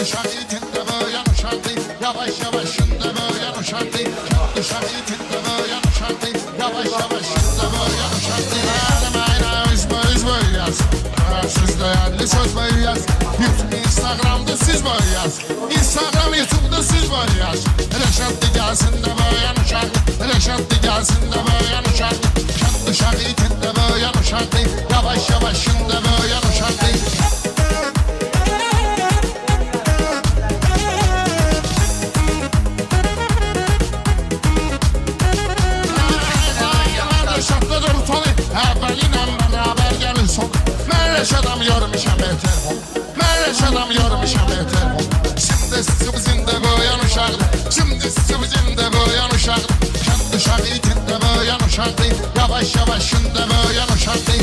uşaq itində böyüyen uşaqdı, yavaş yavaşında böyüyen uşaqdı. Kənd uşaq itində böyüyen uşaqdı, yavaş yavaşında böyüyen uşaqdı. Eləməyinə üz böyüyəz, siz değerli söz böyüyəz. YouTube, Instagram'da siz böyüyəz, Instagram, YouTube'da siz böyüyəz. Rəşadlı gəlsində böyüyen uşaqdı, Rəşadlı gəlsində böyüyen uşaqdı. Kənd uşaq itində böyüyen uşaqdı, yavaş yavaşında böyüyen uşaqdı. Adam yormuşam telefon, Mərrəş adam yormuşam telefon. Şimdi sizi bizimdə böyüyen uşaqdı, şimdi sizi bizimdə böyüyen uşaqdı. Kənd uşaq itində böyüyen uşaqdı, yavaş yavaşında böyüyen uşaqdı.